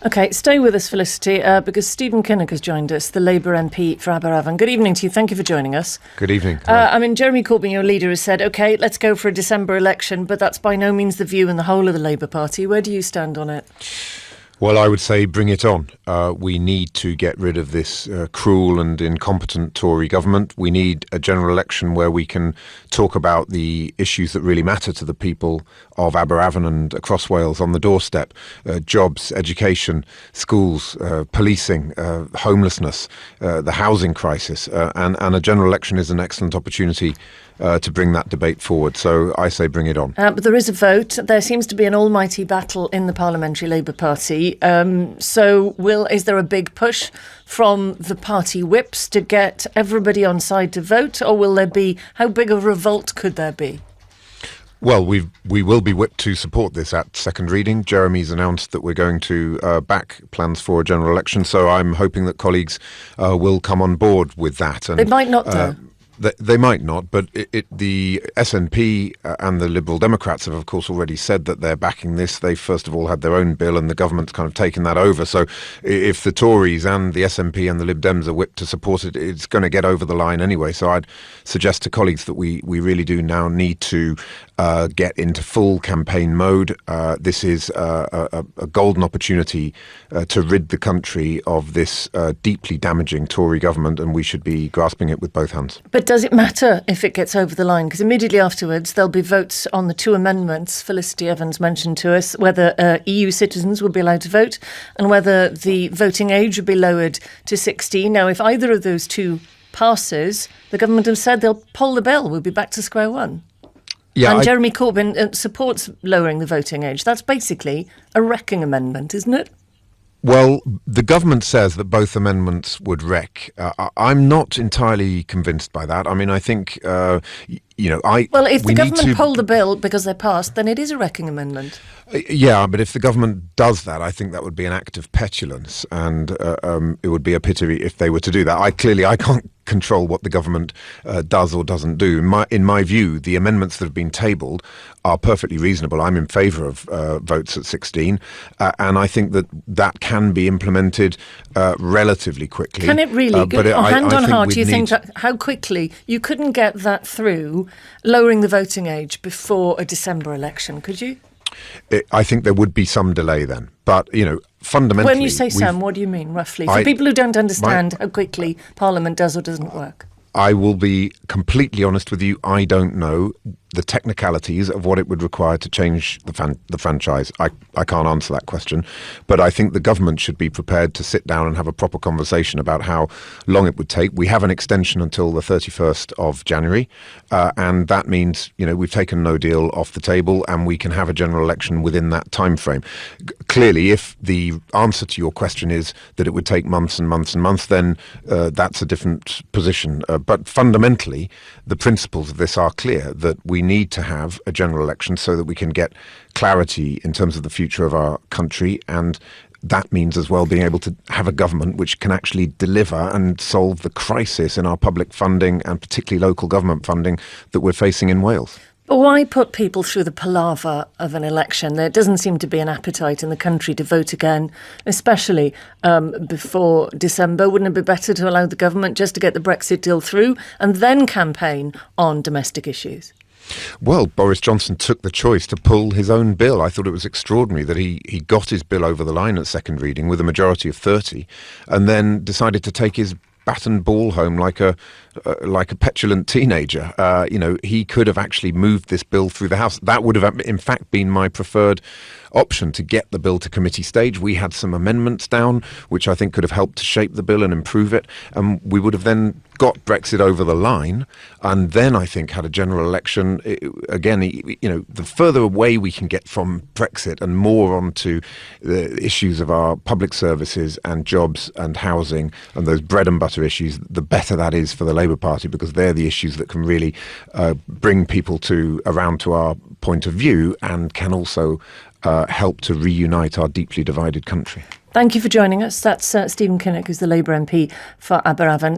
OK, stay with us, Felicity, because Stephen Kinnock has joined us, the Labour MP for Aberavon. Good evening to you. Thank you for joining us. Good evening. Jeremy Corbyn, your leader, has said, OK, let's go for a December election, but that's by no means the view in the whole of the Labour Party. Where do you stand on it? Well, I would say bring it on. We need to get rid of this cruel and incompetent Tory government. We need a general election where we can talk about the issues that really matter to the people of Aberavon and across Wales on the doorstep. Jobs, education, schools, policing, homelessness, the housing crisis. And a general election is an excellent opportunity to bring that debate forward. So I say bring it on. But there is a vote. There seems to be an almighty battle in the Parliamentary Labour Party. Is there a big push from the party whips to get everybody on side to vote? Or will there be, how big a revolt could there be? Well, we will be whipped to support this at second reading. Jeremy's announced that we're going to back plans for a general election. So I'm hoping that colleagues will come on board with that. And they might not, though. They might not, but the SNP and the Liberal Democrats have, of course, already said that they're backing this. They, first of all, had their own bill and the government's kind of taken that over. So if the Tories and the SNP and the Lib Dems are whipped to support it, it's going to get over the line anyway. So I'd suggest to colleagues that we really do now need to get into full campaign mode. This is a golden opportunity to rid the country of this deeply damaging Tory government, and we should be grasping it with both hands. But does it matter if it gets over the line? Because immediately afterwards, there'll be votes on the two amendments Felicity Evans mentioned to us, whether EU citizens will be allowed to vote and whether the voting age would be lowered to 16. Now, if either of those two passes, the government have said they'll pull the bill. We'll be back to square one. Yeah, and Jeremy Corbyn supports lowering the voting age. That's basically a wrecking amendment, isn't it? Well, the government says that both amendments would wreck. I'm not entirely convinced by that. I mean, I think, Well, if the government pull the bill because they're passed, then it is a wrecking amendment. Yeah, but if the government does that, I think that would be an act of petulance, and it would be a pity if they were to do that. I can't control what the government does or doesn't do. In my view, the amendments that have been tabled are perfectly reasonable. I'm in favour of votes at 16, and I think that can be implemented relatively quickly. Can it really? Hand on heart, do you think how quickly you couldn't get that through, lowering the voting age before a December election, could you? I think there would be some delay then. But, fundamentally... When you say some, what do you mean, roughly? For people who don't understand how quickly Parliament does or doesn't work. I will be completely honest with you. I don't know the technicalities of what it would require to change the franchise. I can't answer that question. But I think the government should be prepared to sit down and have a proper conversation about how long it would take. We have an extension until the 31st of January. And that means, we've taken no deal off the table and we can have a general election within that time frame. Clearly, if the answer to your question is that it would take months and months and months, then that's a different position. But fundamentally, the principles of this are clear, that we need to have a general election so that we can get clarity in terms of the future of our country, and that means as well being able to have a government which can actually deliver and solve the crisis in our public funding and particularly local government funding that we're facing in Wales. But why put people through the palaver of an election? There doesn't seem to be an appetite in the country to vote again, especially before December. Wouldn't it be better to allow the government just to get the Brexit deal through and then campaign on domestic issues? Well, Boris Johnson took the choice to pull his own bill. I thought it was extraordinary that he got his bill over the line at second reading with a majority of 30 and then decided to take his bat and ball home like a petulant teenager. He could have actually moved this bill through the House. That would have, in fact, been my preferred option, to get the bill to committee stage. We had some amendments down, which I think could have helped to shape the bill and improve it. And we would have then got Brexit over the line, and then I think had a general election. The further away we can get from Brexit and more onto the issues of our public services and jobs and housing and those bread and butter issues, the better that is for the Labour Party, because they're the issues that can really bring people around to our point of view and can also help to reunite our deeply divided country. Thank you for joining us. That's Stephen Kinnock, who's the Labour MP for Aberavon.